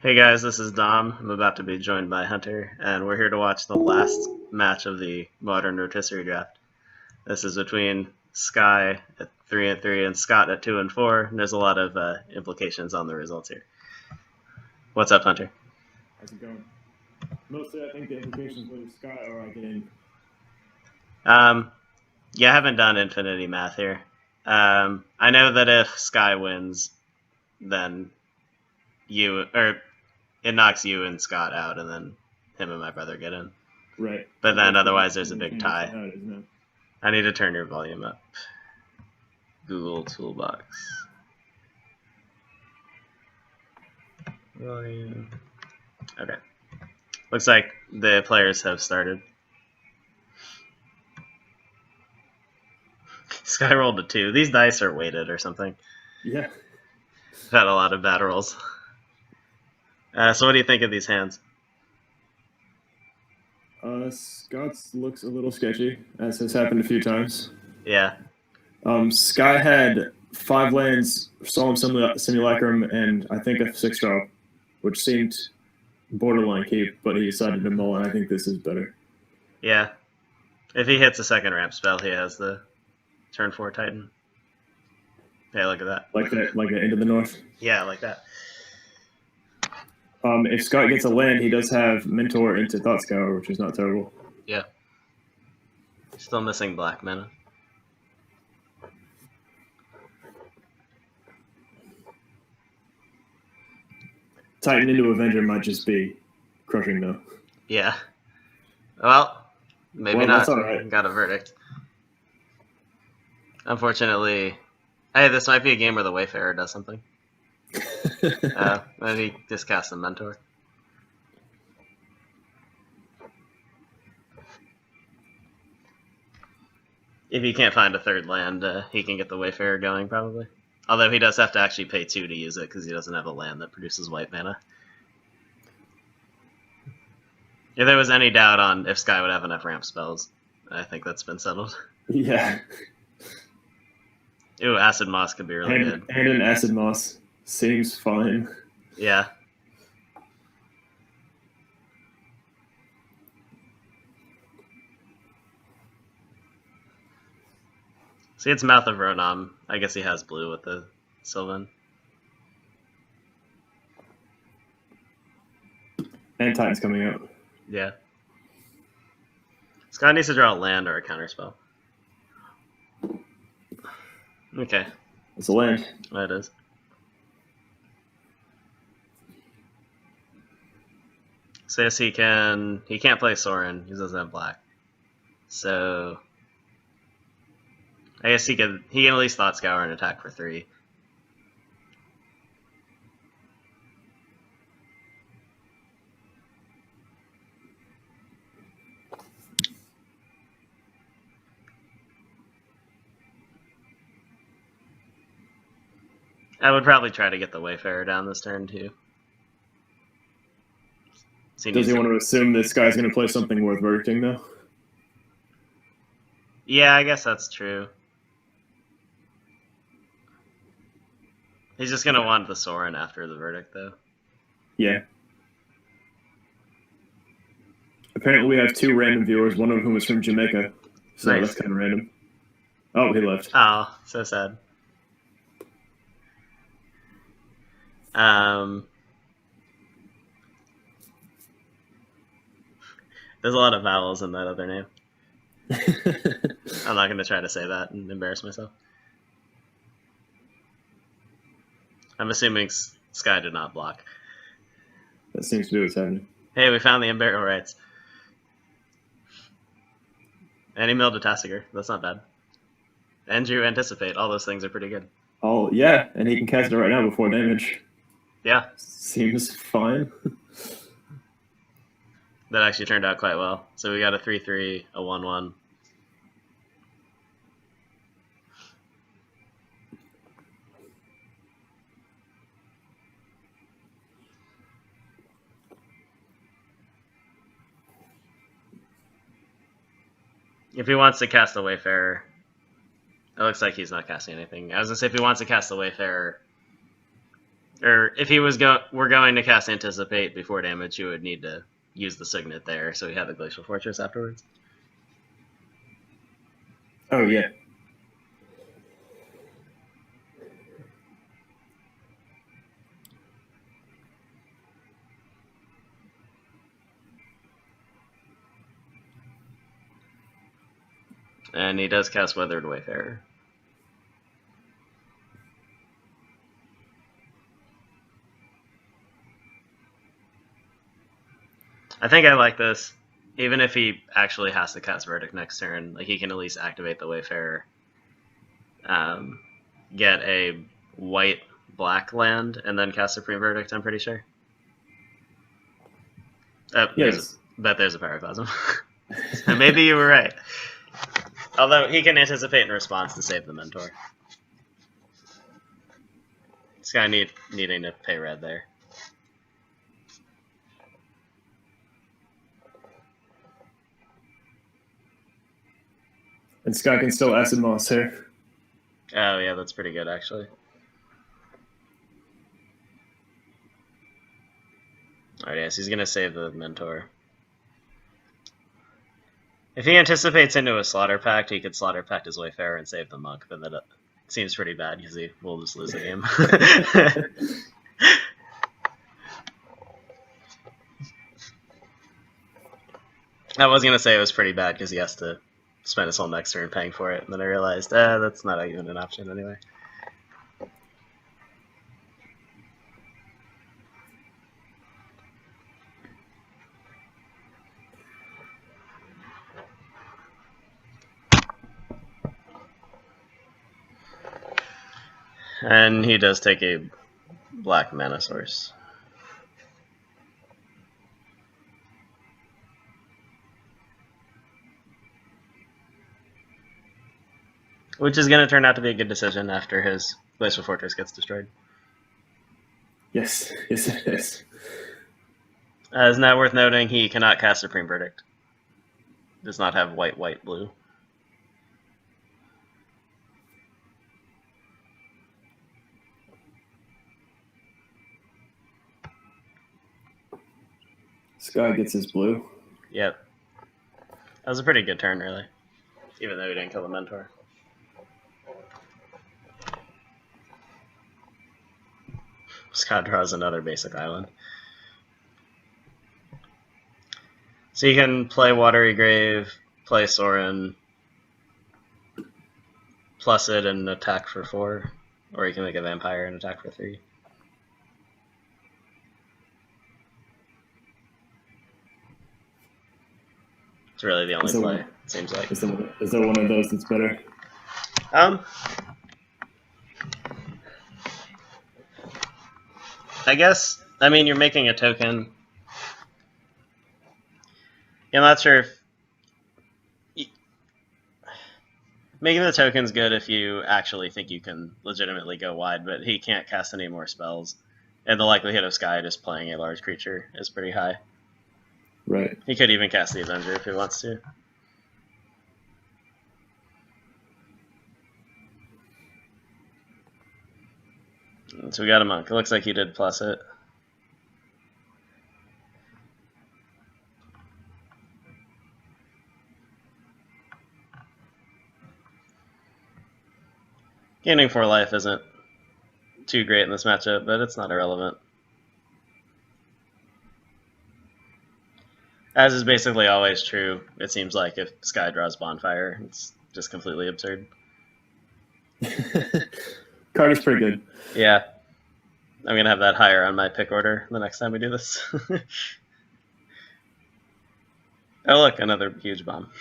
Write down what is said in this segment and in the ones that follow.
Hey guys, this is Dom. I'm about to be joined by Hunter, and we're here to watch the last match of the Modern Rotisserie Draft. This is between Skye at 3-3 and Scott at 2-4, and there's a lot of implications on the results here. What's up, Hunter? How's it going? Mostly, I think the implications with Skye are I get Yeah, I haven't done infinity math here. I know that if Skye wins, then it knocks you and Scott out, and then him and my brother get in. Right. But then otherwise, there's a big tie. How it is now. I need to turn your volume up. Google Toolbox. Volume. Okay. Looks like the players have started. Skye rolled a 2. These dice are weighted or something. Yeah. I've had a lot of bad rolls. So what do you think of these hands? Scott's looks a little sketchy, as has happened a few times. Yeah. Skye had 5 lands, Solemn Simulacrum, and I think a 6-drop, which seemed borderline keep, but he decided to mull, and I think this is better. Yeah. If he hits a second ramp spell, he has the turn 4 Titan. Yeah, look at that. Like the Into the North. Yeah, like that. If Scott gets a land, he does have Mentor into Thought Scour, which is not terrible. Yeah. Still missing black mana. Titan into Avenger might just be crushing, though. Yeah. Well, maybe not. That's all right. Got a verdict. Unfortunately, hey, this might be a game where the Wayfarer does something. Maybe just cast a Mentor. If he can't find a third land, he can get the Wayfarer going, probably. Although he does have to actually pay 2 to use it, because he doesn't have a land that produces white mana. If there was any doubt on if Skye would have enough ramp spells, I think that's been settled. Yeah. Ooh, Acid Moss could be really good. And an Acid Moss seems fine. Yeah. See, it's Mouth of Ronom. I guess he has blue with the Sylvan. And Titan's coming out. Yeah. Skye needs to draw a land or a counterspell. Okay. It's a land. That is. So yes, he can't play Sorin. He doesn't have black. So I guess he can at least Thought Scour and attack for 3. I would probably try to get the Wayfarer down this turn too. Does he want to assume this guy's going to play something worth verdicting though? Yeah, I guess that's true. He's just going to want the Sorin after the verdict, though. Yeah. Apparently we have 2 random viewers, one of whom is from Jamaica. So Nice. That's kind of random. Oh, he left. Oh, so sad. There's a lot of vowels in that other name. I'm not going to try to say that and embarrass myself. I'm assuming Skye did not block. That seems to be what's happening. Hey, we found the Imperial Rights. And he milled a Tassiger. That's not bad. And drew Anticipate. All those things are pretty good. Oh, yeah, and he can cast it right now before damage. Yeah. Seems fine. That actually turned out quite well. So we got a 3-3, a 1-1. If he wants to cast the Wayfarer, it looks like he's not casting anything. I was going to say, if he wants to cast the Wayfarer, Or if he were going to cast Anticipate before damage, you would need to use the Signet there, so he had the Glacial Fortress afterwards. Oh, yeah. And he does cast Weathered Wayfarer. I think I like this. Even if he actually has to cast Verdict next turn, like he can at least activate the Wayfarer. Get a white-black land, and then cast Supreme Verdict, I'm pretty sure. Yes. Bet there's a Pyroclasm. Maybe you were right. Although he can anticipate in response to save the Mentor. Skye needing to pay red there. And Skye can still Acid Moss here. Oh yeah, that's pretty good actually. Alright, yes, he's gonna save the Mentor. If he anticipates into a Slaughter Pact, he could Slaughter Pact his Wayfarer and save the Monk, but that seems pretty bad because he will just lose the game. I was gonna say it was pretty bad because he has to spend his whole next turn paying for it, and then I realized, that's not even an option anyway. And he does take a black mana source. Which is going to turn out to be a good decision after his Glacial Fortress gets destroyed. Yes, yes it is. It's not worth noting he cannot cast Supreme Verdict. Does not have white, white, blue. Skye gets his blue. Yep. That was a pretty good turn, really. Even though he didn't kill the Mentor. Scott draws another basic island. So you can play Watery Grave, play Sorin, plus it and attack for 4. Or you can make a Vampire and attack for 3. It's really the only play, it seems like. Is there one of those that's better? I guess, I mean, you're making a token. I'm not sure if... Making the token's good if you actually think you can legitimately go wide, but he can't cast any more spells. And the likelihood of Skye just playing a large creature is pretty high. Right. He could even cast the Avenger if he wants to. So we got a Monk. It looks like he did plus it. Gaining 4 life isn't too great in this matchup, but it's not irrelevant. As is basically always true, it seems like if Skye draws Bonfire, it's just completely absurd. Card is pretty good. Yeah. I'm going to have that higher on my pick order the next time we do this. Oh, look, another huge bomb.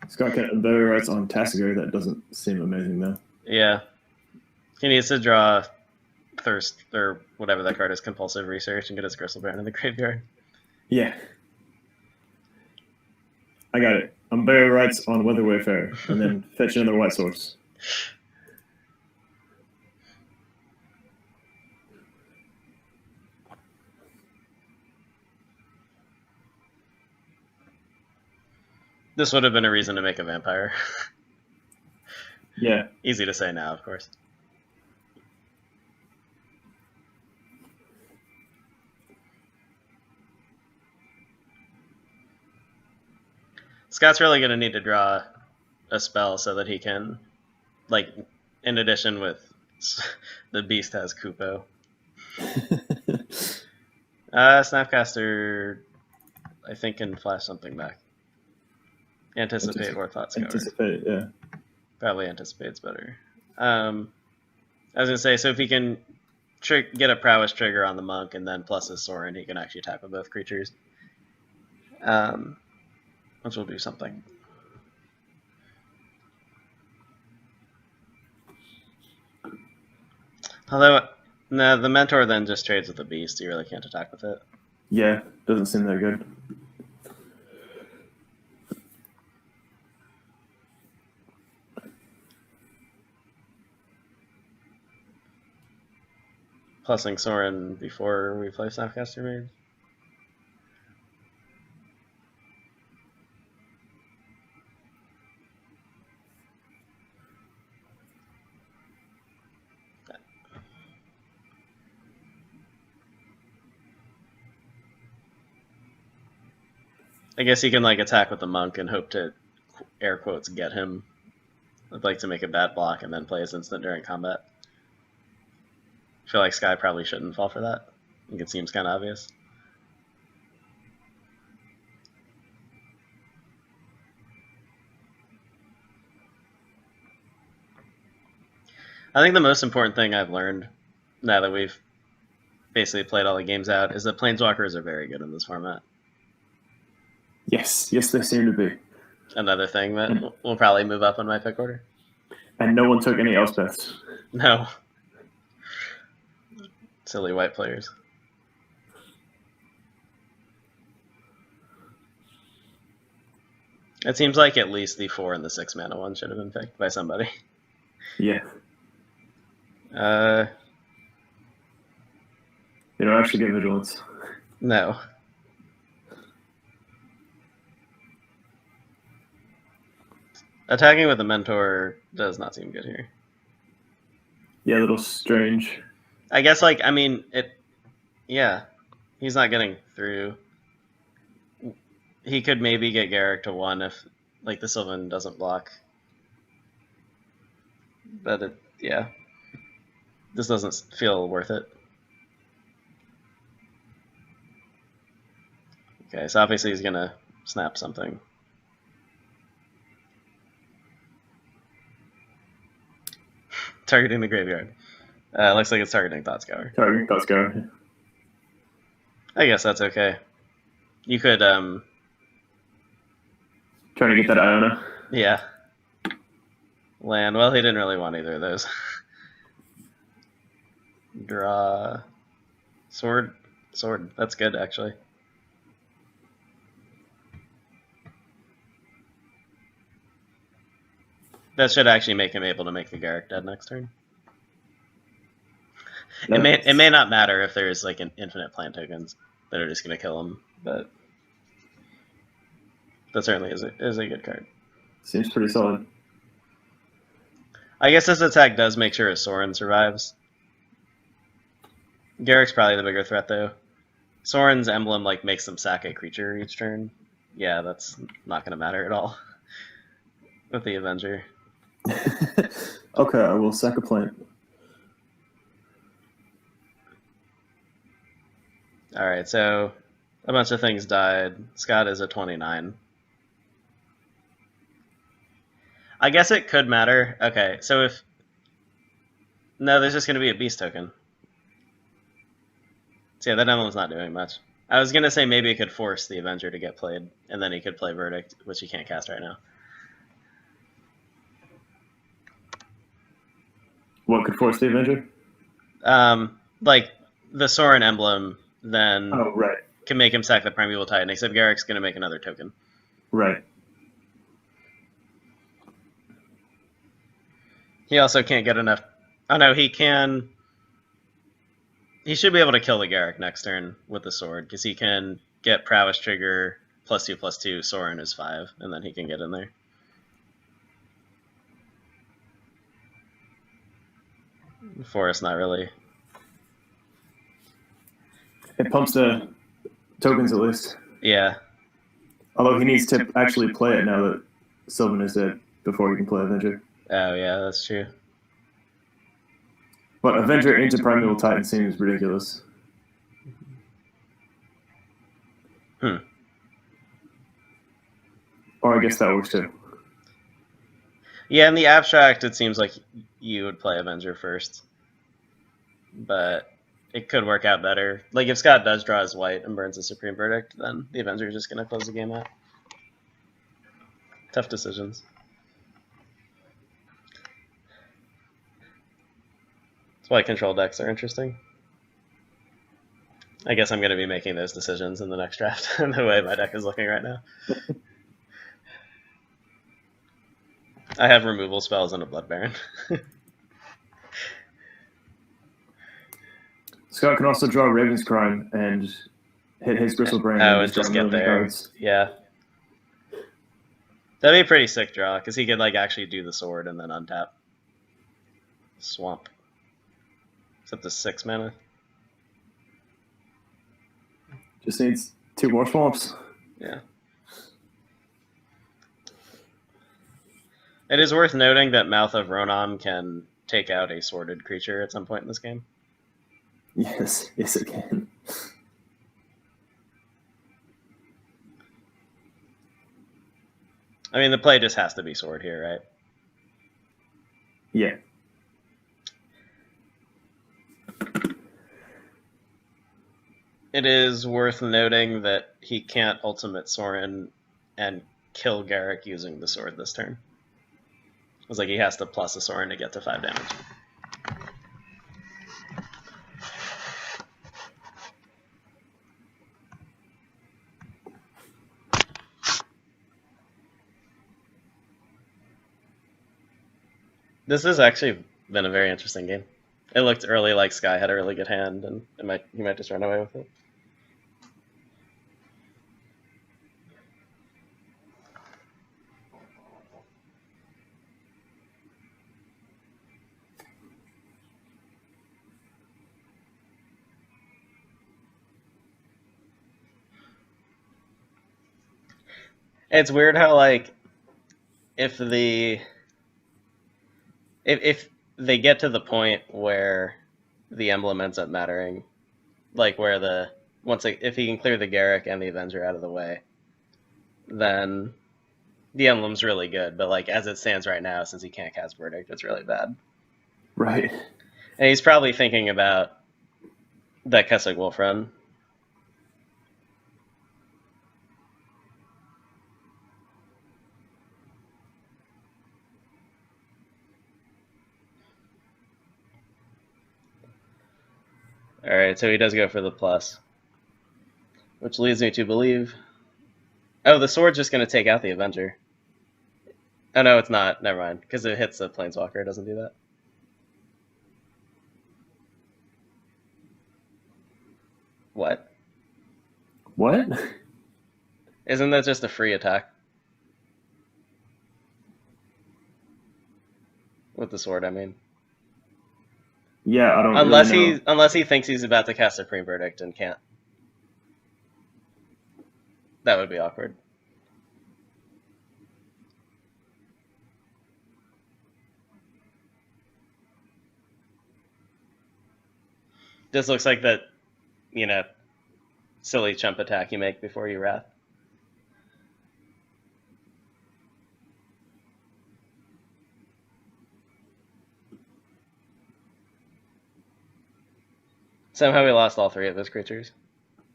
Scott got better rights on Tassiger. That doesn't seem amazing, though. Yeah. He needs to draw Thirst, or whatever that card is, Compulsive Research, and get his Gristlebrand in the graveyard. Yeah. I got it. I'm better rights on Weather Wayfarer, and then fetch another white source. This would have been a reason to make a vampire. Yeah. Easy to say now, of course. Scott's really going to need to draw a spell so that he can, like, in addition with the beast has Kupo. Snapcaster, I think, can flash something back. Anticipate or thought scour. Anticipate, yeah. Probably anticipate's better. I was gonna say, so if he can get a prowess trigger on the monk and then plus his Sorin, he can actually attack with both creatures. Which will do something. Although, no, the mentor then just trades with the beast. You really can't attack with it. Yeah, doesn't seem that good. Plusing Sorin before we play Snapcaster Mage. I guess he can like attack with the monk and hope to, air quotes, get him. I'd like to make a bad block and then play his instant during combat. I feel like Skye probably shouldn't fall for that. I think it seems kind of obvious. I think the most important thing I've learned now that we've basically played all the games out is that Planeswalkers are very good in this format. Yes, they seem to be. Another thing that will probably move up on my pick order. And no one took any Elspeths. No. Silly white players. It seems like at least the 4 and the 6 mana one should have been picked by somebody. Yeah. They don't actually get Vigilance. No. Attacking with a mentor does not seem good here. Yeah, a little strange. I guess, like, I mean, yeah, he's not getting through. He could maybe get Garrick to 1 if, like, the Sylvan doesn't block. But, yeah. This doesn't feel worth it. Okay, so obviously he's going to snap something. Targeting the graveyard. Looks like it's targeting Thought Scour. Targeting Thought Scour. I guess that's okay. You could, trying to get that Iona. Yeah. Land. Well, he didn't really want either of those. Draw. Sword. That's good, actually. That should actually make him able to make the Garrick dead next turn. It may not matter if there's like an infinite plant tokens that are just going to kill him, but that certainly is a good card. Seems pretty solid. I guess this attack does make sure his Sorin survives. Garrick's probably the bigger threat, though. Sorin's emblem like makes them sack a creature each turn. Yeah, that's not going to matter at all with the Avenger. Okay, I will sack a plant. Alright, so a bunch of things died. Scott is a 29. I guess it could matter. Okay, so if... No, there's just going to be a beast token. So yeah, that emblem's not doing much. I was going to say maybe it could force the Avenger to get played, and then he could play Verdict, which he can't cast right now. What could force the Avenger? Like, the Sorin emblem then can make him sack the Primeval Titan, except Garrick's going to make another token. Right. He also can't get enough... Oh no, he can... He should be able to kill the Garrick next turn with the sword, because he can get Prowess Trigger +2/+2, Soren is 5, and then he can get in there. Forest, not really. It pumps the tokens at least. Yeah. Although he needs to actually play it now that Sylvan is dead before he can play Avenger. Oh, yeah, that's true. But Avenger into Primeval Titan seems ridiculous. Or I guess that works too. Yeah, in the abstract, it seems like you would play Avenger first. But it could work out better. Like, if Scott does draw his white and burns a Supreme Verdict, then the Avenger is just going to close the game out. Tough decisions. That's why control decks are interesting. I guess I'm going to be making those decisions in the next draft, the way my deck is looking right now. I have removal spells and a Blood Baron. Scott can also draw Raven's Crime and hit his Gristlebrand. Oh, and just get there. Cards. Yeah. That'd be a pretty sick draw, because he could like actually do the sword and then untap. Swamp. Except the 6 mana. Just needs 2 more swamps. Yeah. It is worth noting that Mouth of Ronan can take out a sorted creature at some point in this game. Yes, yes it can. I mean, the play just has to be sword here, right? Yeah. It is worth noting that he can't ultimate Soren and kill Garruk using the sword this turn. It's like he has to plus a Soren to get to 5 damage. This has actually been a very interesting game. It looked early like Skye had a really good hand, and he might just run away with it. It's weird how, like, if they get to the point where the emblem ends up mattering, like where if he can clear the Garruk and the Avenger out of the way, then the emblem's really good. But like as it stands right now, since he can't cast Verdict, it's really bad. Right. And he's probably thinking about that Kessig Wolf run. Alright, so he does go for the plus. Which leads me to believe... Oh, the sword's just going to take out the Avenger. Oh, no, it's not. Never mind. Because it hits the Planeswalker. It doesn't do that. What? What? Isn't that just a free attack? With the sword, I mean. Yeah, I don't unless really know. Unless he thinks he's about to cast Supreme Verdict and can't. That would be awkward. This looks like that, silly chump attack you make before you wrath. Somehow we lost all 3 of those creatures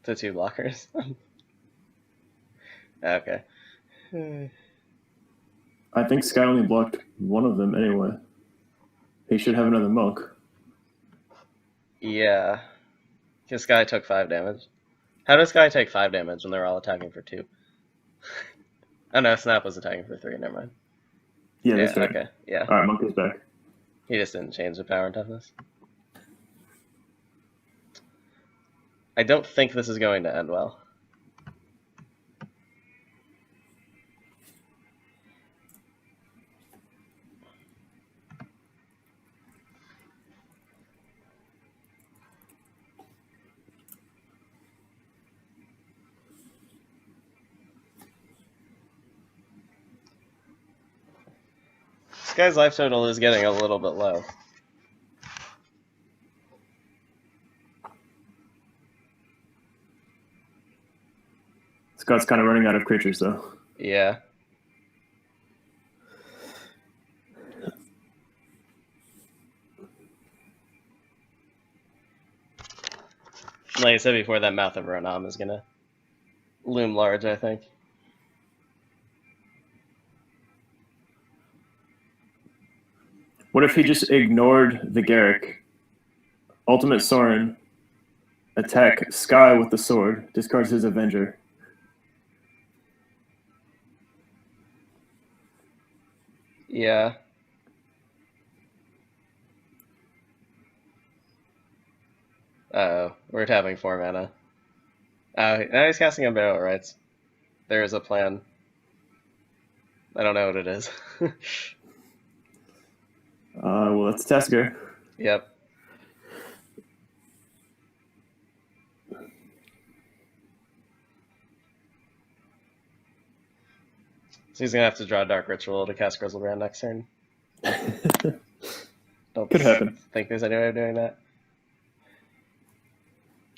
to 2 blockers. Okay. I think Skye only blocked one of them anyway. He should have another monk. Yeah. Because Skye took 5 damage. How does Skye take 5 damage when they're all attacking for 2? Oh no, Snap was attacking for 3, never mind. Yeah, that's right. Okay, yeah. Alright, monk is back. He just didn't change the power and toughness. I don't think this is going to end well. guy's life total is getting a little bit low. Scott's kind of running out of creatures, though. Yeah. Like I said before, that Mouth of Ronam is gonna loom large, I think. What if he just ignored the Garrick? Ultimate Sorin, attack Skye with the sword, discards his Avenger. Yeah. Uh-oh, we're tapping 4 mana. Now he's casting Unbearable Rights. There is a plan. I don't know what it is. Well, that's Tesker. Yep. So he's gonna have to draw Dark Ritual to cast Grizzlebrand next turn. Don't Could happen. think there's any way of doing that.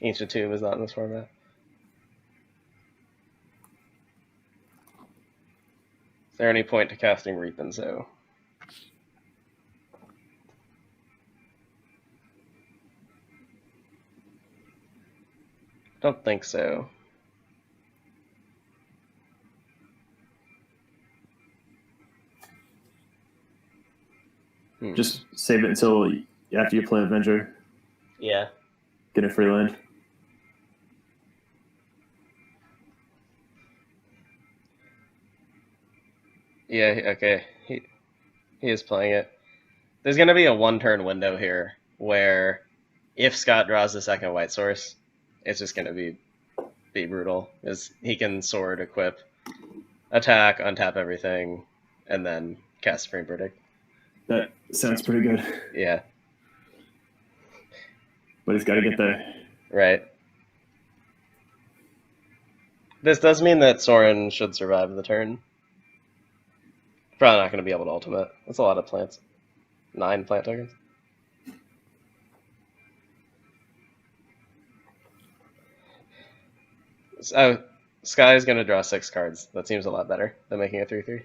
Ancient Tomb is not in this format. Is there any point to casting Reap and Sow? Don't think so. Just save it until after you play Avenger. Yeah. Get a free land. Yeah, okay. He is playing it. There's going to be a 1-turn window here where if Scott draws the second white source, it's just going to be brutal. Because he can sword, equip, attack, untap everything, and then cast Supreme Verdict. That sounds pretty good. Yeah. But he's got to get there. Right. This does mean that Sorin should survive the turn. Probably not going to be able to ultimate. That's a lot of plants. 9 plant tokens. So, Skye is going to draw 6 cards. That seems a lot better than making a 3/3.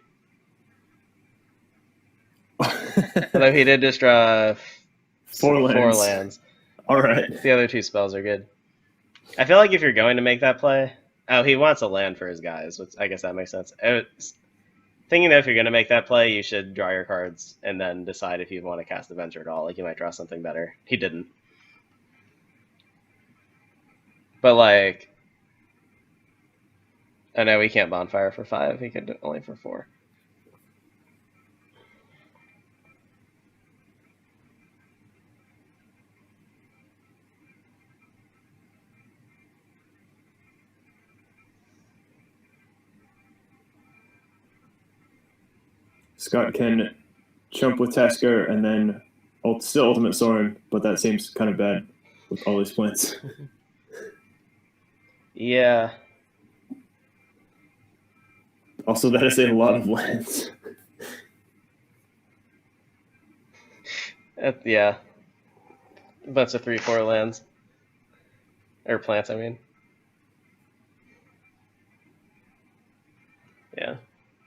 Although he did just draw 4 lands. 4 lands. All right. The other 2 spells are good. I feel like if you're going to make that play... Oh, he wants a land for his guys, which I guess that makes sense. Thinking that if you're going to make that play, you should draw your cards and then decide if you want to cast Avenger at all. Like, you might draw something better. He didn't. But, like... I know he can't Bonfire for 5. He could do it only for 4. Scott can jump with Tesker and then still Ultimate Sorin, but that seems kind of bad with all these plants. Yeah. Also, that is a lot of lands. Yeah. A bunch of 3/4 lands. Or plants, I mean. Yeah.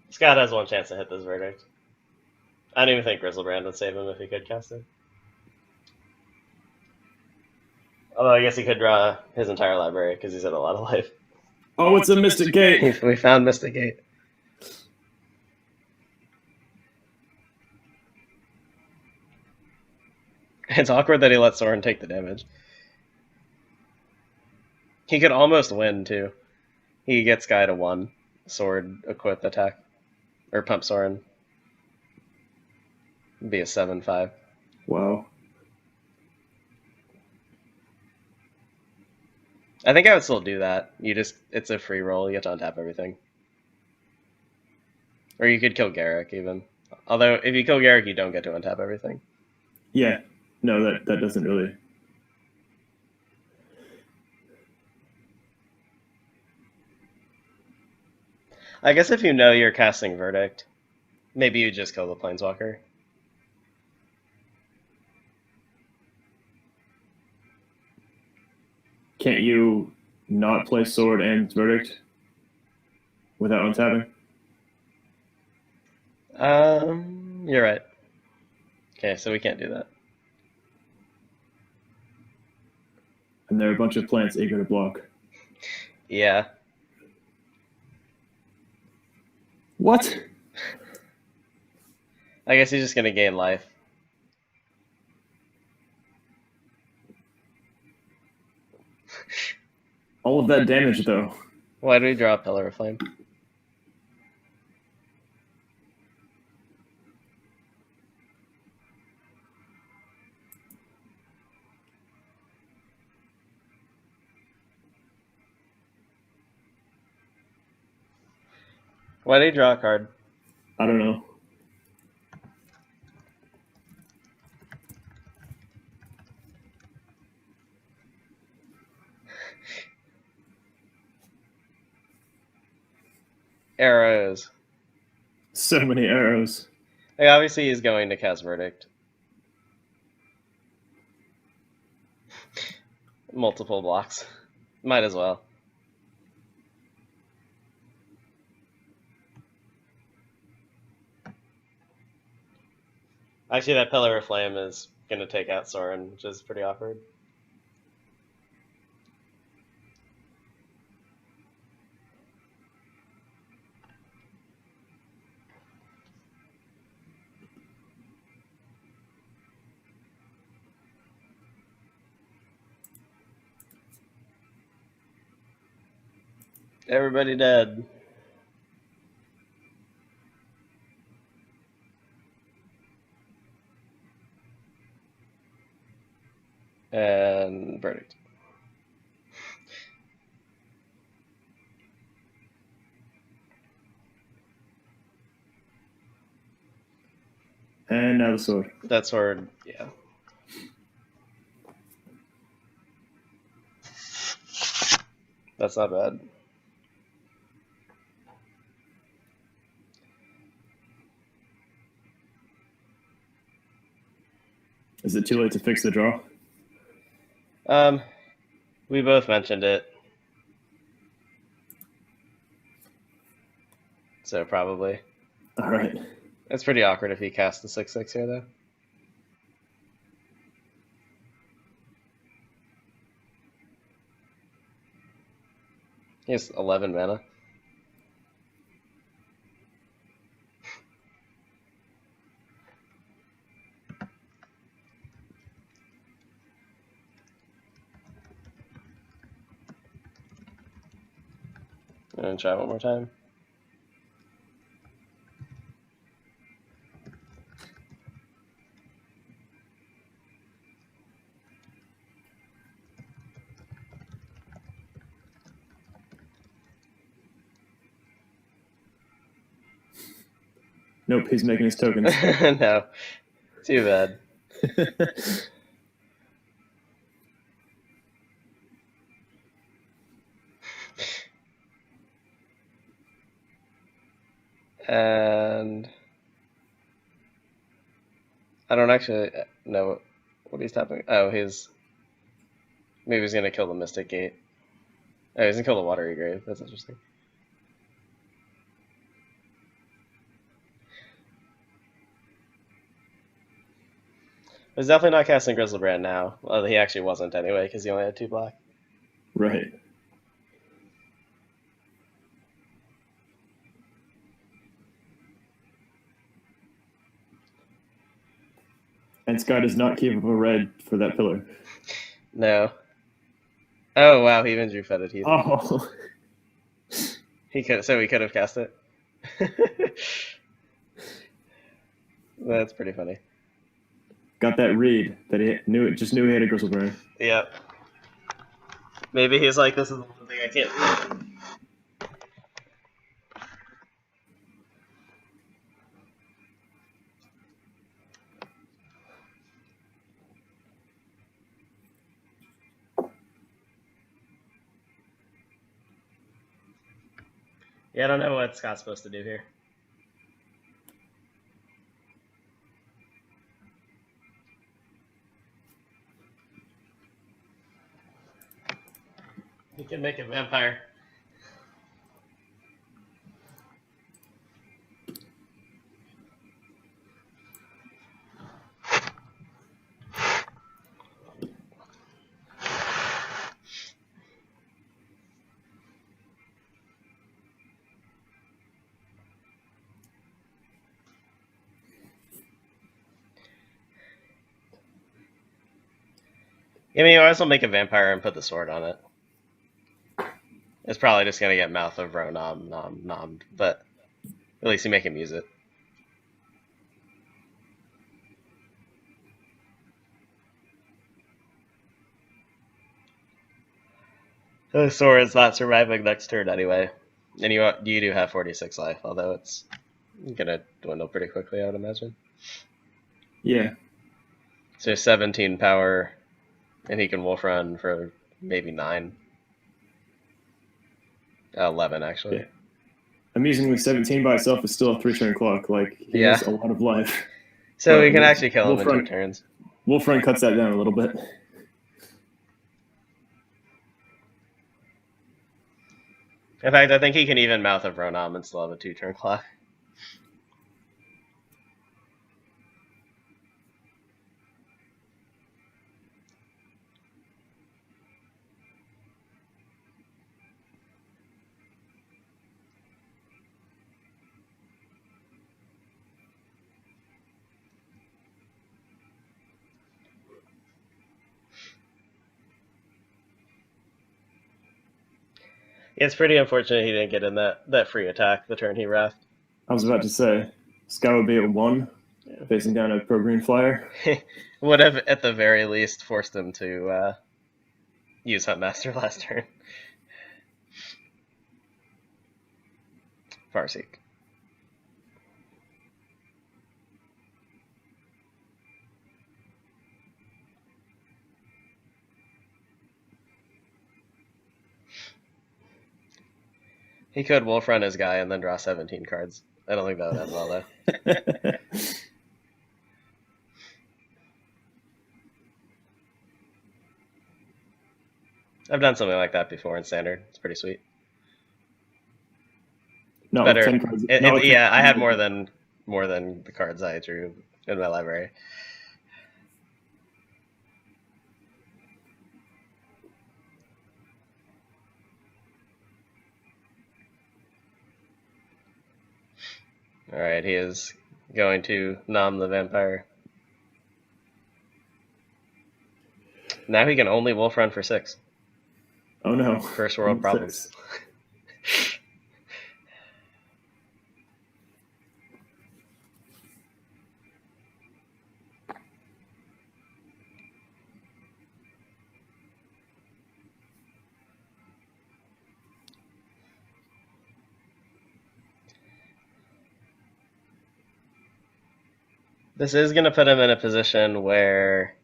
Scott has 1 chance to hit this verdict. I don't even think Grizzlebrand would save him if he could cast it. Although I guess he could draw his entire library because he's had a lot of life. Oh, it's a Mystic Gate. We found Mystic Gate. It's awkward that he let Sorin take the damage. He could almost win, too. He gets Skye to 1. Sword, equip, attack. Or pump Sorin. It'd be a 7/5. Wow. I think I would still do that. It's a free roll. You have to untap everything. Or you could kill Garrick, even. Although, if you kill Garrick, you don't get to untap everything. Yeah. No, that doesn't really... I guess if you know you're casting Verdict, maybe you just kill the Planeswalker. can't you not play sword and verdict without untapping? You're right. Okay, so we can't do that. And there are a bunch of plants eager to block. Yeah. What? I guess he's just gonna gain life. All of that damage, though. Why do we draw a Pillar of Flame? Why did he draw a card? I don't know. Arrows. So many arrows. Like, obviously he's going to cast Verdict. Multiple blocks. Might as well. Actually, that Pillar of Flame is going to take out Soren, which is pretty awkward. Everybody dead. And Verdict. And now the sword. That sword, yeah. That's not bad. Is it too late to fix the draw? We both mentioned it. So probably. All right. It's pretty awkward if he casts the 6/6 here, though. He has 11 mana. I'm gonna try one more time. Nope, he's making his tokens. No. Too bad. And I don't actually know what he's tapping. Oh, maybe he's gonna kill the Mystic Gate. Oh, he's gonna kill the Watery Grave. That's interesting. He's definitely not casting Grizzlebrand now. Well, he actually wasn't anyway, because he only had 2 black. Right. And Skye does not keep up a red for that pillar. No. Oh wow, he even drew Fetid Heath. Oh. He could have cast it. That's pretty funny. Got that read that he knew he had a Grizzlebrand. Yep. Maybe he's like, this is the one thing I can't do. Yeah, I don't know what Scott's supposed to do here. can make a vampire. I mean, you might as well make a vampire and put the sword on it. It's probably just gonna get Mouth of Ro nom, but at least you make him use it. The sword's not surviving next turn anyway. And you do have 46 life, although it's gonna dwindle pretty quickly, I would imagine. Yeah. So 17 power, and he can wolf run for maybe 9. 11, actually. Yeah. Amusingly, 17 by itself is still a 3-turn clock. Like, he has a lot of life. So we can actually kill him in 2 turns. Wolf Run cuts that down a little bit. In fact, I think he can even Mouth of Ro nom and still have a 2-turn clock. It's pretty unfortunate he didn't get in that free attack the turn he wrathed. I was about to say, Skye would be at 1, facing down a pro green flyer. Would have, at the very least, forced him to use Huntmaster last turn. Farseek. He could wolf run his guy and then draw 17 cards. I don't think that would end well, though. I've done something like that before in Standard. It's pretty sweet. No, better. 10 cards. Yeah, I had more than the cards I drew in my library. All right, he is going to nom the vampire. Now he can only wolf run for 6. Oh no. First world problems. This is going to put him in a position where,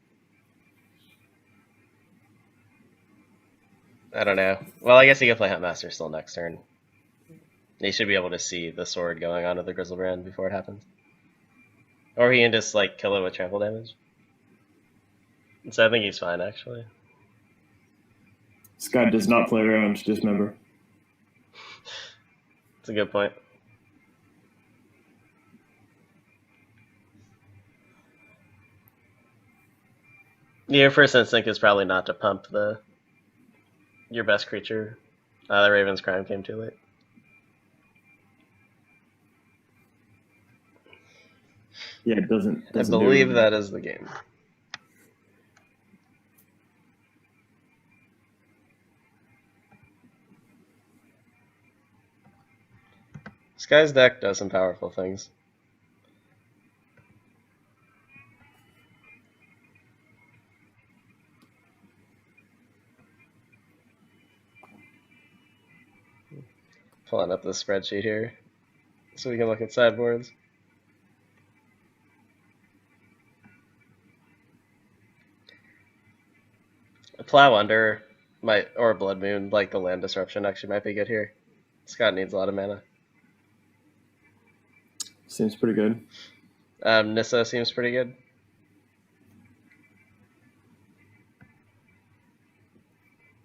I don't know. Well, I guess he can play Huntmaster still next turn. He should be able to see the sword going onto the Grizzlebrand before it happens. Or he can just, like, kill it with trample damage. So I think he's fine, actually. Skye does not play around, just remember. That's a good point. Your first instinct is probably not to pump your best creature. The Raven's Crime came too late. Yeah, it doesn't I believe that is the game. Skye's deck does some powerful things. Pulling up the spreadsheet here so we can look at sideboards. A Plow Under or Blood Moon, like the land disruption, actually might be good here. Scott needs a lot of mana. Seems pretty good. Nissa seems pretty good.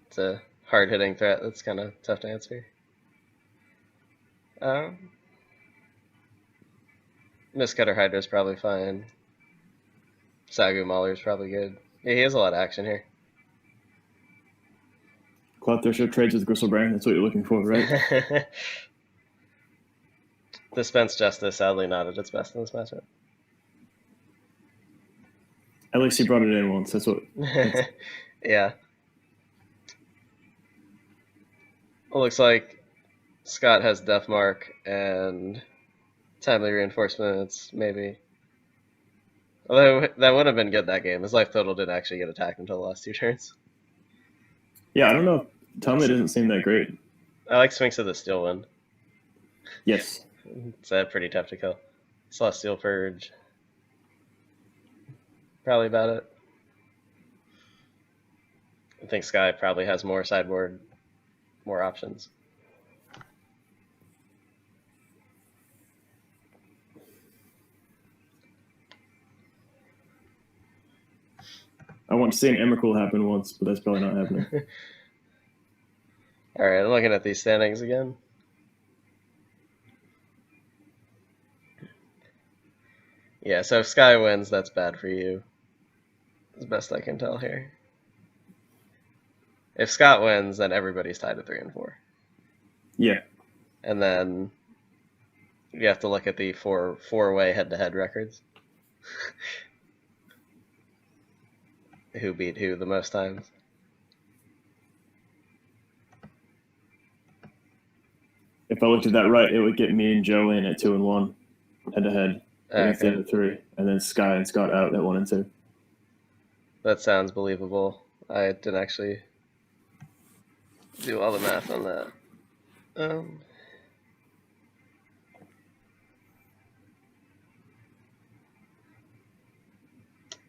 It's a hard-hitting threat that's kind of tough to answer. Mistcutter Hydra's probably fine. Sagu Mauler's probably good. Yeah, he has a lot of action here. Cloud Thresher trades with Gristlebrand. That's what you're looking for, right? Dispense Justice, sadly not at its best in this matchup. At least he brought it in once. That's what. Yeah. It looks like Scott has Death Mark and Timely Reinforcements, maybe. Although that would have been good that game. His life total didn't actually get attacked until the last 2 turns. Yeah, I don't know. Timely doesn't seem that great. I like Sphinx of the Steel Wind. Yes. It's pretty tough to kill. Celestial Purge. Probably about it. I think Skye probably has more sideboard, more options. I want to see an Emrakul happen once, but that's probably not happening. All right, I'm looking at these standings again. Yeah, so if Skye wins, that's bad for you. As best I can tell here. If Scott wins, then everybody's tied at 3 and 4. Yeah. And then you have to look at the four-way head-to-head records. Who beat who the most times. If I looked at that right, it would get me and Joe in at 2 and 1, head-to-head. Against the other 3, and then Skye and Scott out at 1 and 2. That sounds believable. I didn't actually do all the math on that.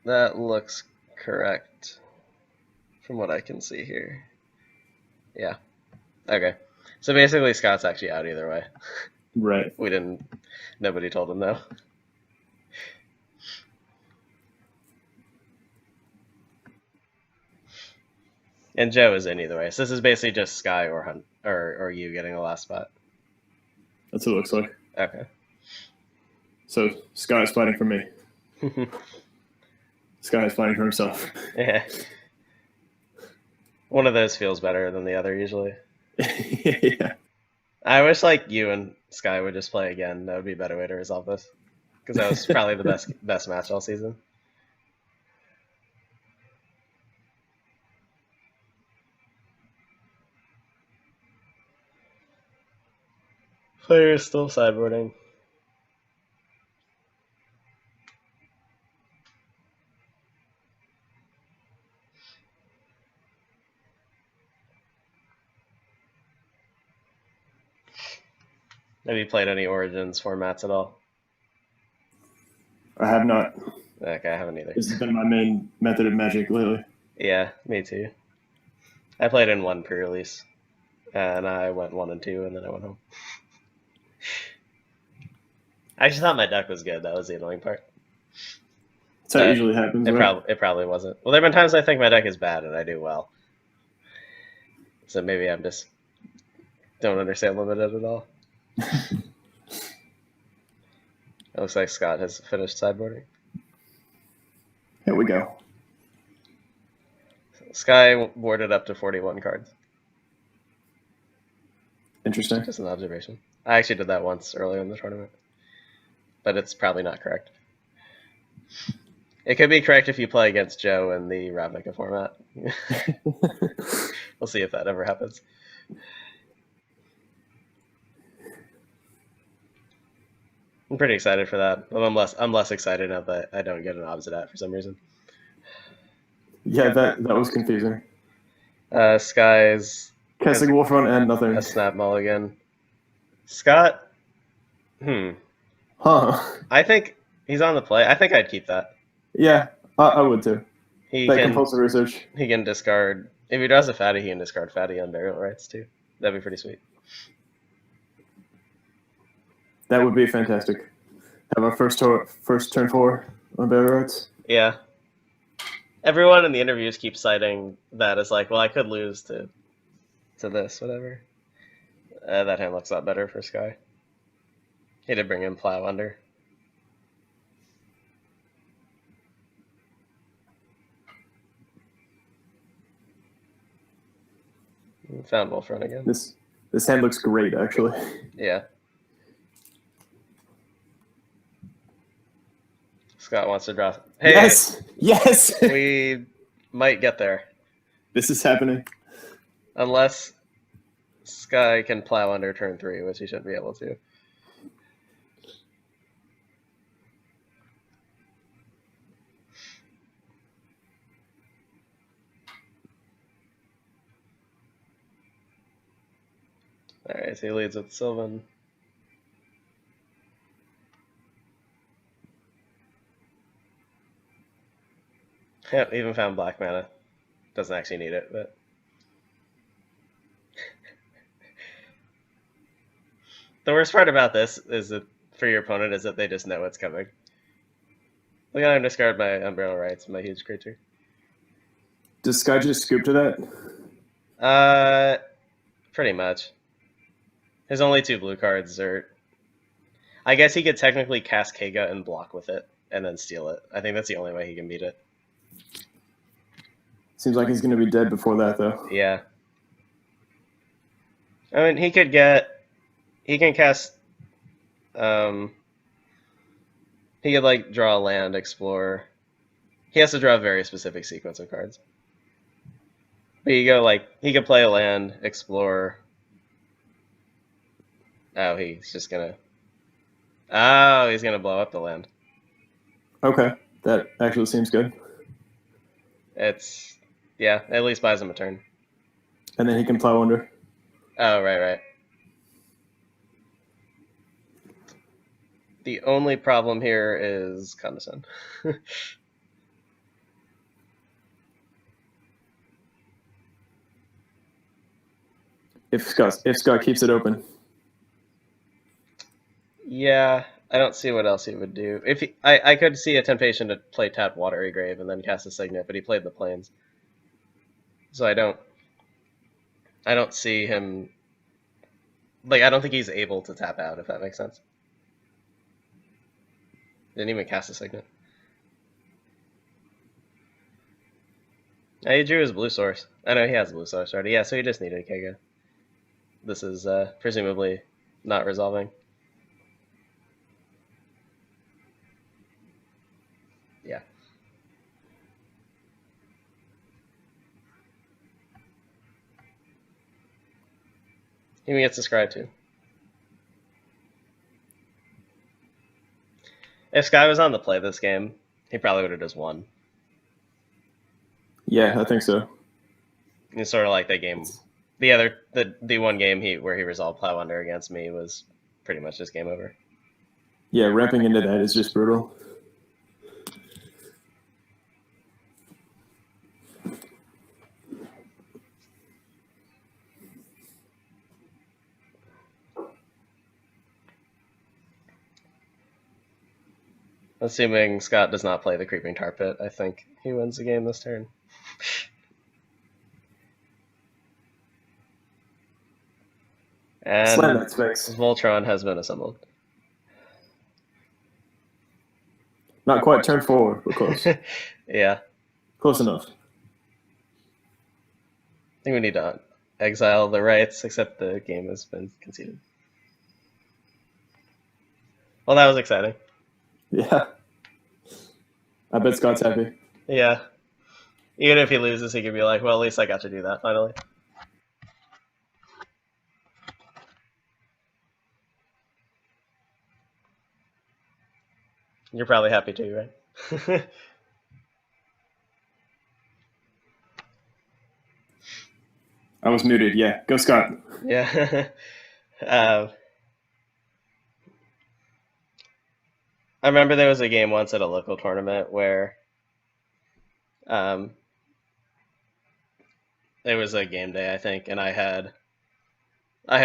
That looks correct from what I can see here. Yeah. Okay. So basically, Scott's actually out either way. Right. Nobody told him though. And Joe is in either way. So this is basically just Skye or Hunt or you getting the last spot. That's what it looks like. Okay. So Skye is fighting for me. Skye is fighting for himself. Yeah. One of those feels better than the other usually. Yeah. I wish you and Skye would just play again. That would be a better way to resolve this. Because that was probably the best match all season. Player is still sideboarding. Have you played any Origins formats at all? I have not. Okay, I haven't either. This has been my main method of Magic lately. Yeah, me too. I played in 1 pre-release, and I went 1 and 2, and then I went home. I actually thought my deck was good. That was the annoying part. That's how it usually happens. It probably wasn't. Well, there have been times I think my deck is bad and I do well. So maybe I'm just don't understand limited at all. It looks like Scott has finished sideboarding. Here we go. Skye boarded up to 41 cards. Interesting. Just an observation. I actually did that once earlier in the tournament. But it's probably not correct. It could be correct if you play against Joe in the Ravnica format. We'll see if that ever happens. I'm pretty excited for that. I'm less excited now that I don't get an Obsidat for some reason. Yeah, that was confusing. Skye's casting Wolf Run and nothing. A snap mulligan. Scott. Huh. I think he's on the play. I think I'd keep that. Yeah, I would too. He that can compulsive research. He can discard. If he draws a fatty, he can discard fatty on burial rights too. That'd be pretty sweet. That would be fantastic. Have our first turn 4 on burial rights. Yeah. Everyone in the interviews keeps citing that as well, I could lose to to this, whatever. That hand looks a lot better for Skye. He did bring in Plow under. Found Wolf Run again. This hand looks great, actually. Yeah. Scott wants to draw. Hey, yes! Yes! We might get there. This is happening. Unless Skye can Plow under turn 3, which he should be able to. Alright, so he leads with Sylvan. Yep, even found black mana. Doesn't actually need it, but... The worst part about this is that for your opponent is that they just know it's coming. Look at him discard my Umbrella Rights, my huge creature. Does Skye just scoop to that? Pretty much. His only 2 blue cards are... I guess he could technically cast Kega and block with it, and then steal it. I think that's the only way he can beat it. Seems like he's going to be dead before that, though. Yeah. I mean, he could get... He can cast... he could, like, draw a land, explore... He has to draw a very specific sequence of cards. But you go, like, he could play a land, explore... Oh, he's just gonna... Oh, he's gonna blow up the land. Okay, that actually seems good. It's... Yeah, at least buys him a turn. And then he can Plow under. Oh, right. The only problem here is Condescend. If Scott keeps it open. Yeah, I don't see what else he would do. If I could see a temptation to play tap Watery Grave and then cast a Signet, but he played the Plains. So I don't see him... Like, I don't think he's able to tap out, if that makes sense. Didn't even cast a Signet. He drew his blue source. I know he has blue source already. Yeah, so he just needed a Kega. This is presumably not resolving. Yeah. He even gets to Skye too. If Skye was on the play this game, he probably would have just won. Yeah, I think so. It's sort of like that game. The one game where he resolved Plow Under against me was pretty much just game over. Yeah, ramping into that is just brutal. Assuming Scott does not play the Creeping Tar Pit, I think he wins the game this turn. And Slam that Sphinx. Voltron has been assembled. Not quite turn 4, but close. Yeah. Close enough. I think we need to exile the rights, except the game has been conceded. Well, that was exciting. Yeah. I bet Scott's happy. Yeah. Even if he loses, he could be like, well, at least I got to do that finally. You're probably happy too, right? I was muted. Yeah, go Scott. Yeah. I remember there was a game once at a local tournament where it was a game day, I think, and I had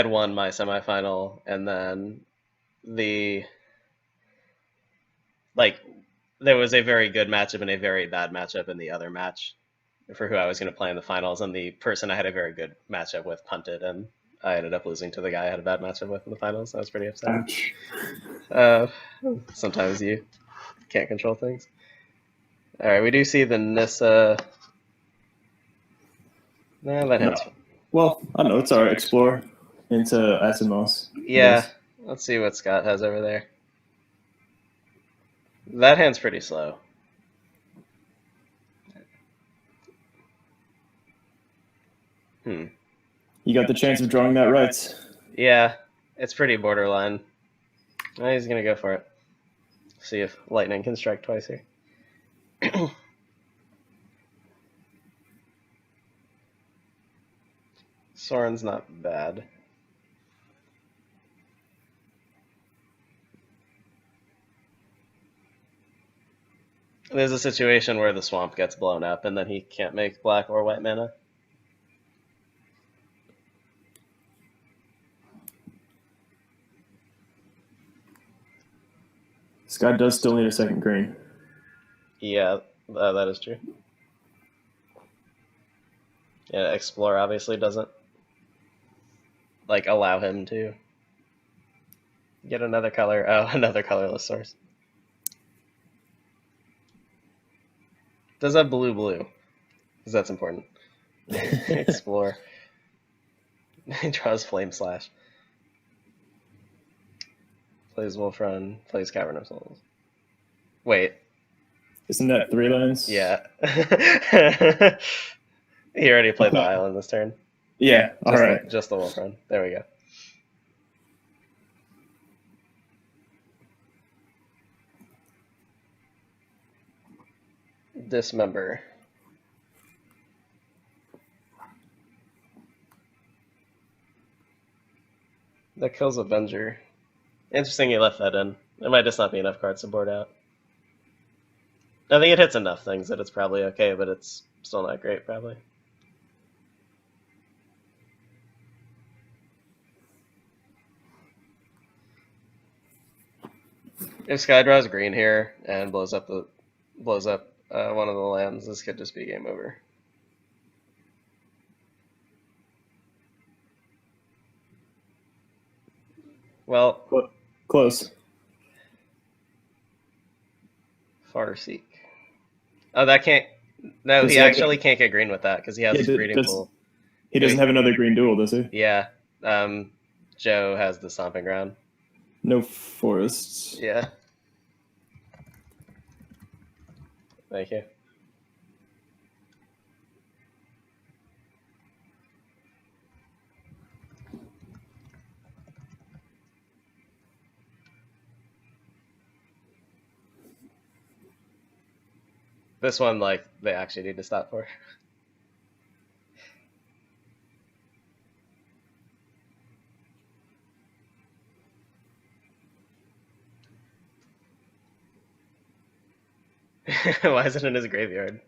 won my semifinal, and then there was a very good matchup and a very bad matchup in the other match. for who I was going to play in the finals, and the person I had a very good matchup with punted, and I ended up losing to the guy I had a bad matchup with in the finals. I was pretty upset. Ouch. Sometimes you can't control things. All right, we do see the Nissa. Nah, that hand's. Well, I don't know. It's alright. Explore into Acid Moss. Yeah, let's see what Scott has over there. That hand's pretty slow. You got the chance of drawing that right. Yeah, it's pretty borderline. Oh, he's gonna go for it. See if lightning can strike twice here. Soren's not bad. There's a situation where the swamp gets blown up and then he can't make black or white mana. Skye does still need a second green. Yeah, that is true. Yeah, Explore obviously doesn't like allow him to get another color. Oh, another colorless source. Does have blue, because that's important. Explore. He draws Flame Slash. Plays Wolf Run. Plays Cavern of Souls. Wait. Isn't that 3 lands? Yeah. He already played the island this turn. Yeah. All right. Just the Wolf Run. There we go. Dismember. That kills Avenger. Interesting he left that in. There might just not be enough cards to board out. I think it hits enough things that it's probably okay, but it's still not great, probably. If Skye draws green here and blows up one of the lands, this could just be game over. Well, close. Farseek. Oh, that can't. No, Does he he have actually can't get green with that because he has his breeding pool. He doesn't have another green duel, does he? Yeah. Joe has the Stomping Ground. No forests. Yeah. Thank you. This one, like, they actually need to stop for. Why is it in his graveyard?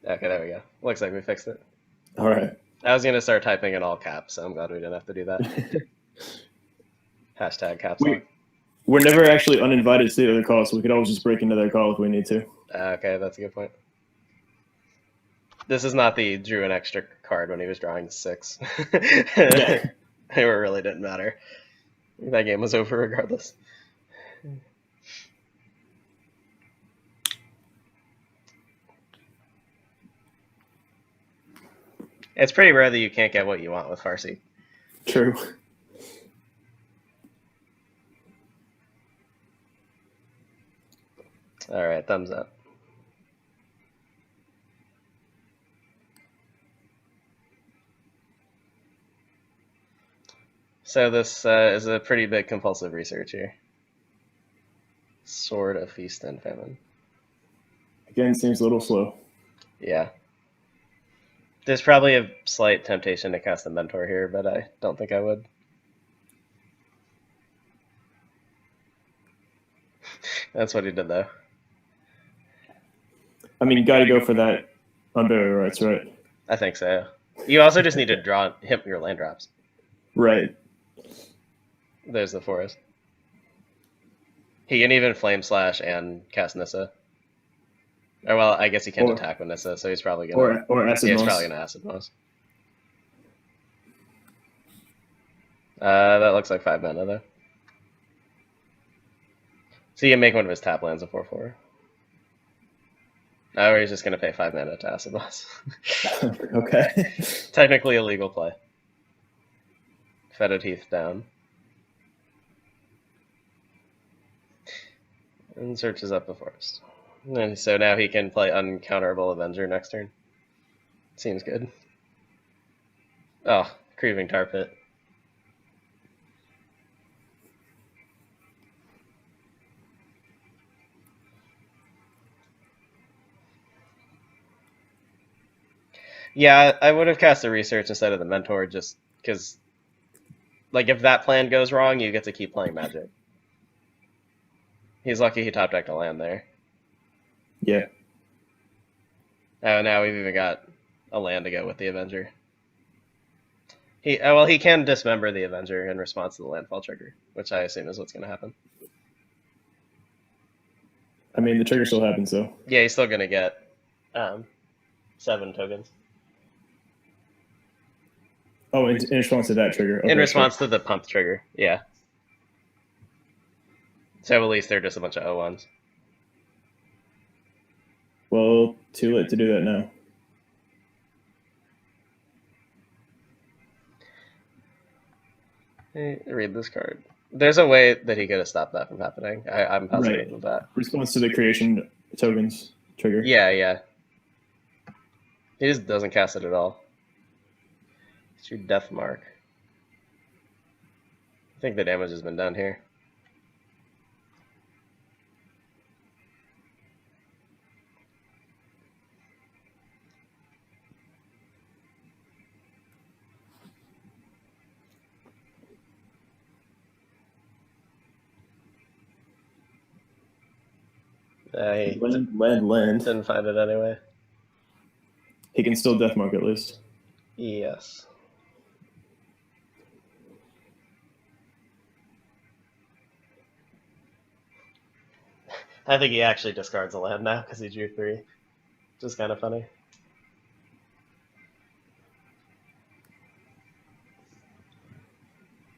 Okay, there we go. Looks like we fixed it. All right. I was going to start typing in all caps, so I'm glad we didn't have to do that. Hashtag caps lock. We're never actually uninvited to the other call, so we could always just break into their call if we need to. Okay, that's a good point. This is not the drew an extra card when he was drawing 6. It really didn't matter. That game was over regardless. It's pretty rare that you can't get what you want with Farseek. True. All right, thumbs up. So this is a pretty big compulsive research here. Sword of Feast and Famine. Again, seems a little slow. Yeah. There's probably a slight temptation to cast a Mentor here, but I don't think I would. That's what he did, though. I mean, you got to go for that Unburial Rights, right? I think so. You also just need to hit your land drops. Right. There's the forest. He can even Flame Slash and cast Nissa. Or, well, I guess he can't attack with Nissa, so he's probably gonna... Or Acid he's Moss. probably gonna Acid Moss. That looks like 5 mana, though. So you can make one of his tap lands a 4/4. Or he's just gonna pay 5 mana to Acid Moss. Okay. Technically a legal play. Fetid Heath down. And searches up the forest. And so now he can play Uncounterable Avenger next turn. Seems good. Oh, Creeping Tar Pit. Yeah, I would have cast the Research instead of the Mentor just because, like, if that plan goes wrong, you get to keep playing Magic. He's lucky he top decked a land there. Yeah. Oh, now we've even got a land to go with the Avenger. He can dismember the Avenger in response to the landfall trigger, which I assume is what's going to happen. I mean, the trigger still happens, though. Yeah, he's still going to get 7 tokens. Oh, in response to that trigger. Okay, in response to the pump trigger, yeah. So at least they're just a bunch of O1s. Well, too late to do that now. Hey, read this card. There's a way that he could have stopped that from happening. I'm positive of that. Response to the creation tokens trigger. Yeah. He just doesn't cast it at all. It's your Death Mark. I think the damage has been done here. He Land. didn't find it anyway. He can still Death Mark at least. Yes. I think he actually discards a land now because he drew 3. Which is kind of funny.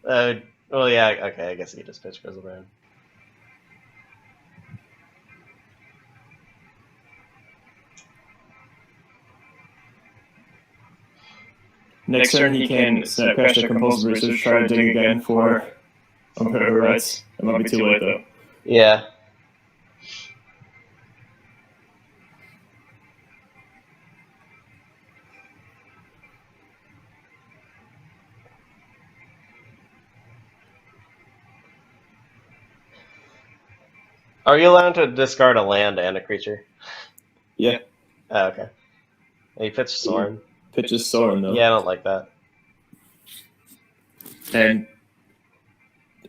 Well, yeah, okay, I guess he just pitched Grizzlebrand. Next turn, he can Snapcaster Compulsive Research, try to dig again for Unpaired Rights. It might be too late, though. Yeah. Are you allowed to discard a land and a creature? Yeah. Oh, okay. He pitched Sorin. Pitches Sorin, though. Yeah, I don't like that. And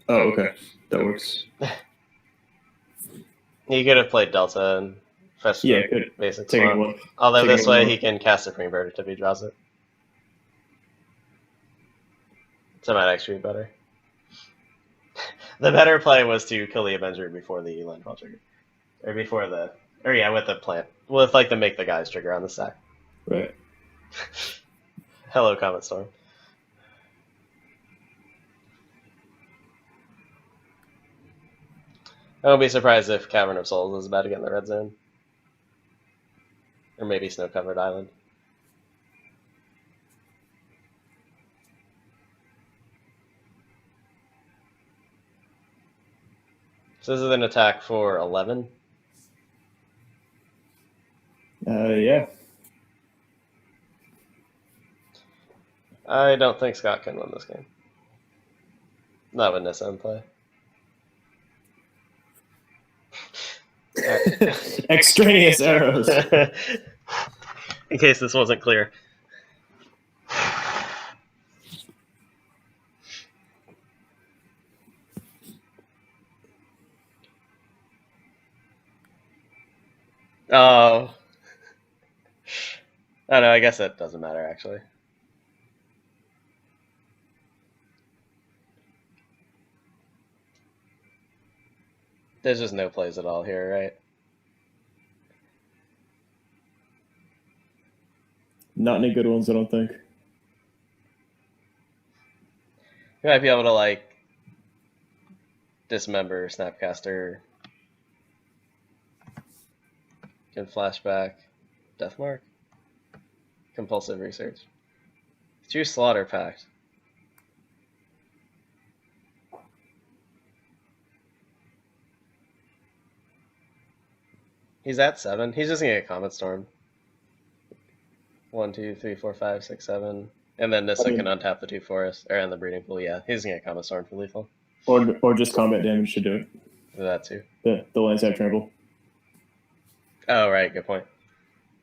oh, okay, that works. He could have played Delta and fetched Yeah, the good. basic Taking swamp. one. Although Taking this way one. he can cast Supreme Verdict if he draws it. So it might actually be better. The better play was to kill the Avenger before the landfall trigger. Or before the... Or yeah, with the plant. With like the make the guys trigger on the stack. Right. Hello, Comet Storm. I won't be surprised if Cavern of Souls is about to get in the red zone. Or maybe Snow-Covered Island. So this is an attack for 11. Yeah. I don't think Scott can win this game. Not with Nissa in play. Extraneous arrows. In case this wasn't clear. Oh. I don't know, I guess it doesn't matter, actually. There's just no plays at all here, right? Not any good ones, I don't think. You might be able to, like, dismember Snapcaster. Can flashback. Deathmark. Compulsive Research. Choose Slaughter Pact. He's at 7. He's just gonna get Comet Storm. 1, 2, 3, 4, 5, 6, 7. And then Nissa can untap the 2 forests. Or in the breeding pool, yeah. He's gonna get Comet Storm for lethal. Or just combat damage should do it. Do that too. The lands have trample. Oh, right. Good point.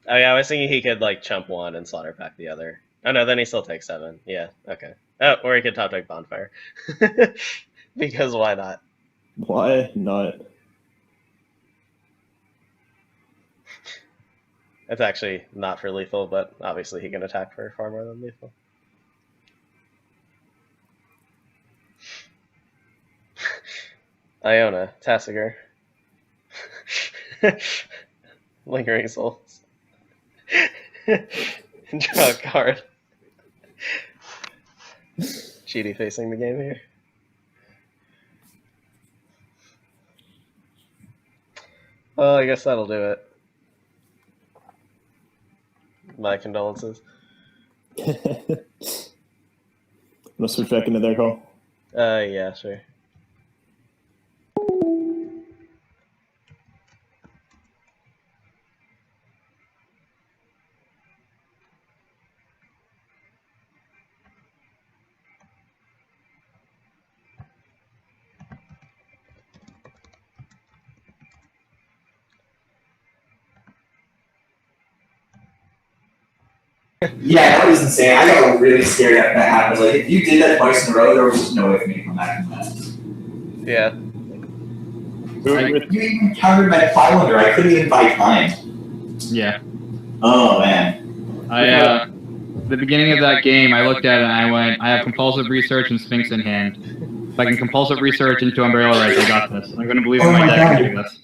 Oh, yeah. I was thinking he could, like, chump 1 and Slaughter Pack the other. Oh, no. Then he still takes 7. Yeah. Okay. Oh, or he could top deck Bonfire. Because why not? Why not? It's actually not for lethal, but obviously he can attack for far more than lethal. Iona, Tassiger. Lingering Souls. Draw a card. Cheaty facing the game here. Well, I guess that'll do it. My condolences. Let's switch back into their call. Yeah, sure. Yeah, that was insane. I got really scared that that happened. Like, if you did that twice in a row, there was just no way for me to come back from that. Yeah. You even countered my Plylander. I couldn't even buy time. Yeah. Oh, man. The beginning of that game, I looked at it and I went, I have Compulsive Research and Sphinx in hand. If I can Compulsive Research into Umbrella Rights, I got this. I'm going to believe in my deck and do this.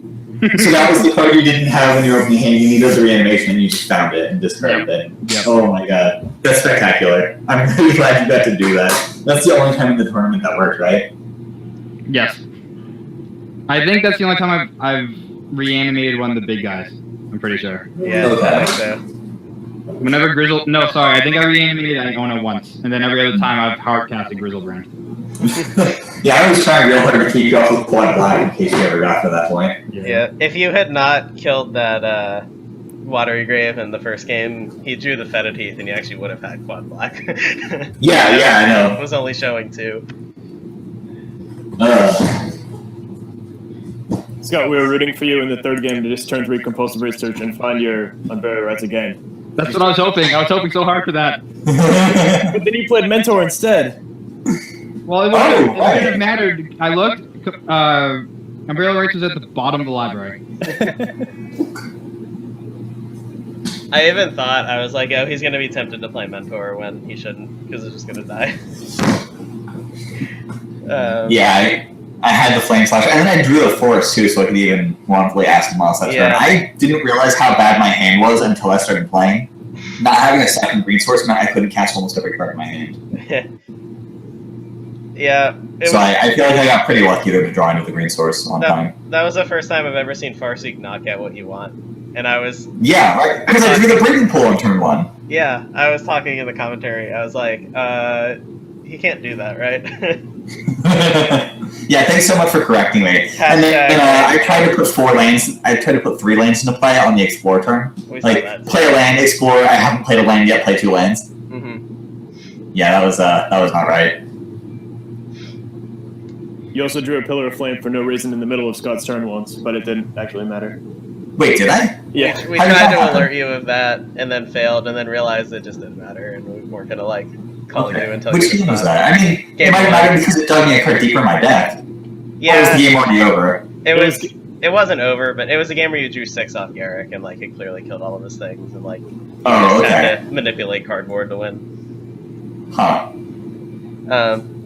So that was the card you didn't have in your opening hand. You needed the reanimation and you just found it and discarded it. Yep. Oh my god. That's spectacular. I'm really glad you got to do that. That's the only time in the tournament that worked, right? Yes. I think that's the only time I've reanimated one of the big guys. I'm pretty sure. Yeah, Okay. I think so. Whenever Grizzle... No, sorry. I think I reanimated Iona once. And then every other time I've hard-casted Grizzlebrand. Yeah, I was trying real hard to keep you off with quad black in case you ever got to that point. Yeah, if you had not killed that Watery Grave in the first game, he drew the Feta Teeth and you actually would have had quad black. Yeah, I know. It was only showing 2. Scott, we were rooting for you in the third game to just turn 3 Compulsive Research and find your Unburial Rights again. That's what I was hoping. I was hoping so hard for that. But then you played Mentor instead. Well, it wouldn't have mattered. I looked. Umbrella Rights was at the bottom of the library. I even thought, I was like, oh, he's going to be tempted to play Mentor when he shouldn't, because it's just going to die. Yeah, I had the Flame Slash, and then I drew the Forest too, so I could even wrongfully ask him while that turn. I didn't realize how bad my hand was until I started playing. Not having a second green source meant I couldn't cast almost every card in my hand. Yeah. So I feel like I got pretty lucky there to draw into the green source on time. That was the first time I've ever seen Farseek not get what you want. And I was... Yeah, right, because I drew the breeding pool on turn 1. Yeah, I was talking in the commentary. I was like, he can't do that, right? Yeah, thanks so much for correcting me. And then I tried to put 4 lanes. I tried to put 3 lanes into play on the explore turn. Like play a land, explore. I haven't played a land yet. Play 2 lands. Mm-hmm. Yeah, that was not right. You also drew a Pillar of Flame for no reason in the middle of Scott's turn once, but it didn't actually matter. Wait, did I? Yeah. We tried to alert you of that, and then failed, and then realized it just didn't matter, and we weren't gonna like call you until. Which game was that? I mean, it might have mattered because it dug me a card deeper in my deck. Yeah. Or was the game already over? It wasn't over, but it was a game where you drew 6 off Garrick, and like it clearly killed all of his things, and like you just had to manipulate cardboard to win. Huh.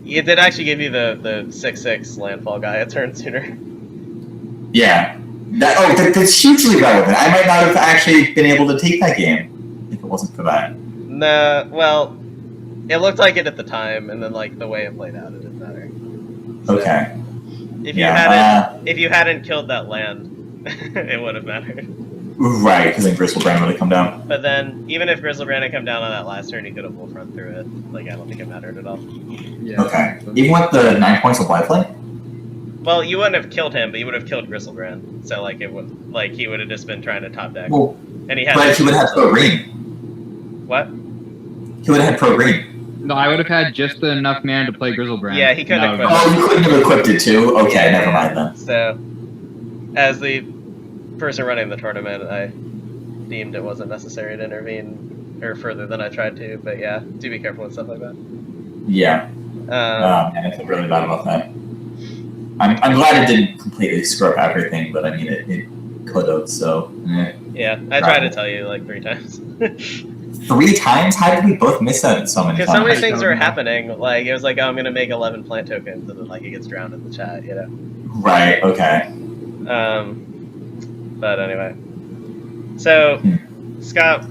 It did actually give you the 6/6 landfall guy a turn sooner. Yeah. That's hugely relevant. I might not have actually been able to take that game if it wasn't for that. Nah, well, it looked like it at the time, and then like the way it played out, it didn't matter. So, Okay. if you hadn't killed that land, it would have mattered. Right, because then Gristlebrand would have come down. But then, even if Grizzlebrand had come down on that last turn, he could have wolf run through it. Like, I don't think it mattered at all. Yeah. Okay. Even with the 9 points of lifeline? Well, you wouldn't have killed him, but you would have killed Grizzlebrand. So, like, he would have just been trying to top deck. Well, and he had. But he would have had pro green. What? He would have had pro green. No, I would have had just enough mana to play Grizzlebrand. Yeah, he couldn't have equipped Oh, you couldn't have equipped it too? Okay, never mind then. So, as the person running the tournament, I deemed it wasn't necessary to intervene or further than I tried to. But yeah, do be careful with stuff like that. Yeah. I feel really bad about that. I'm glad it didn't completely screw up everything, but I mean, it could have, so. Yeah, I tried to tell you like 3 times. 3 times? How did we both miss that so many times? Because so many things were happening. Like, it was like, oh, I'm going to make 11 plant tokens, and then like it gets drowned in the chat, you know? Right, okay. But anyway. So, Scott,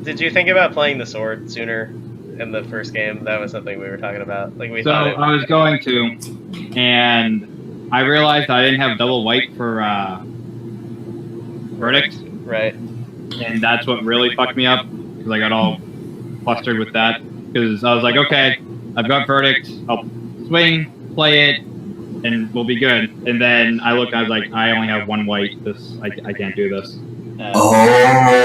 did you think about playing the sword sooner in the first game? That was something we were talking about. Like we thought I was going to, and I realized I didn't have double white for Verdict. Right. And that's what really fucked me up, because I got all flustered with that. Because I was like, okay, I've got Verdict, I'll swing, play it, and we'll be good. And then I looked, I was like, I only have 1 white. I can't do this. Oh.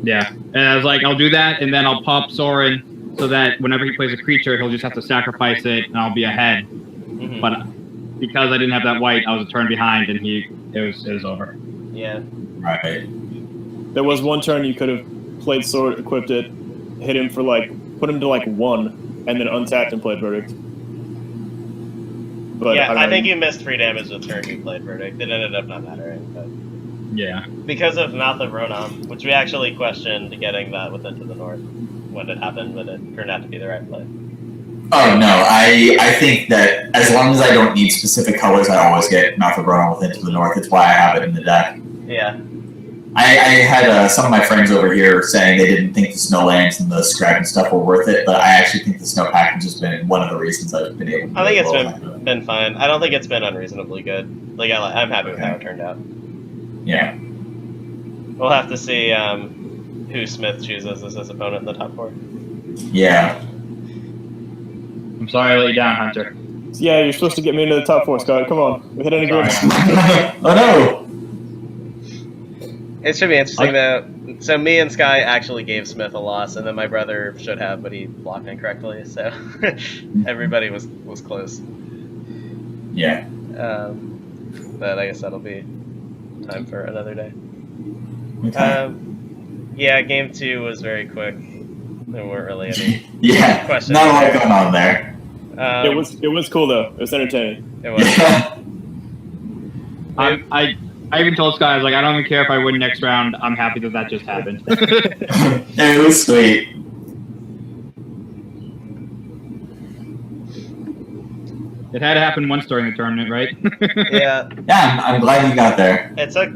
Yeah, and I was like, I'll do that, and then I'll pop Sorin so that whenever he plays a creature, he'll just have to sacrifice it, and I'll be ahead. Mm-hmm. But because I didn't have that white, I was a turn behind, and it was over. Yeah. Right. There was one turn you could have played sword, equipped it, hit him for put him to 1, and then untapped and played Verdict. But yeah, I think you missed 3 damage the turn you played Verdict. It ended up not mattering, but. Yeah. Because of Mouth of Ronom, which we actually questioned getting that with Into the North when it happened, but it turned out to be the right play. Oh no, I think that as long as I don't need specific colors, I always get Mouth of Ronom with Into the North. It's why I have it in the deck. Yeah. I had some of my friends over here saying they didn't think the Snowlands and the Scrag and stuff were worth it, but I actually think the Snow Package has been one of the reasons I've been able to. I think it's been fine. I don't think it's been unreasonably good. Like I'm happy with how it turned out. Yeah. We'll have to see who Smith chooses as his opponent in the top 4. Yeah. I'm sorry I let you down, Hunter. Yeah, you're supposed to get me into the top 4, Scott. Come on. We hit an agreement. Oh no! It should be interesting though. So me and Skye actually gave Smith a loss, and then my brother should have, but he blocked incorrectly. So everybody was close. Yeah. But I guess that'll be time for another day. Okay. Yeah, game 2 was very quick. There weren't really any questions. Not a lot going on there. It was cool though. It was entertaining. It was. Yeah. I even told Skye, I was like, I don't even care if I win next round. I'm happy that just happened. It was sweet. It had to happen once during the tournament, right? Yeah. Yeah, I'm glad you got there. It took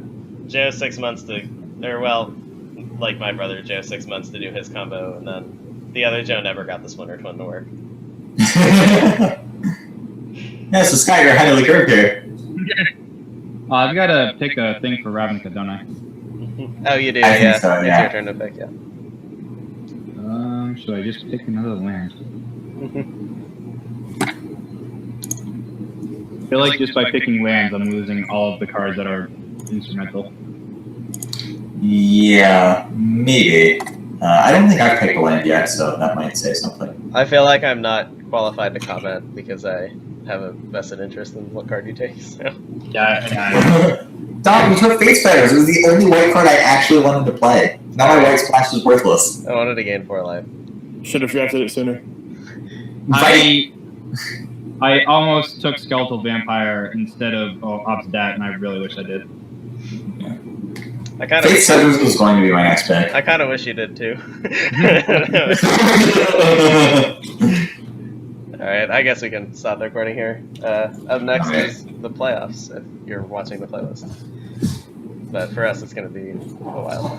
Joe 6 months like my brother Joe 6 months to do his combo, and then the other Joe never got the Splinter Twin to work. Yeah, so Skye, you're ahead of the curve here. I've got to pick a thing for Ravnica, don't I? Oh, you do, I think yeah. so, It's yeah. your turn to pick, yeah. Should I just pick another land? I feel like just by picking lands, I'm losing all of the cards that are instrumental. Yeah, maybe. I don't think I've picked a land yet, so that might say something. I feel like I'm not qualified to comment because I have a vested interest in what card you take. So. Yeah. Don, you took Face Fetters. It was the only white card I actually wanted to play. Now my white splash is worthless. I wanted to gain 4 life. Should have drafted it sooner. I almost took Skeletal Vampire instead of Obsdat, and I really wish I did. I kind of. Face Fetters was going to be my next pick. I kind of wish you did too. Alright, I guess we can stop the recording here. Up next is the playoffs, if you're watching the playlist. But for us, it's going to be a while.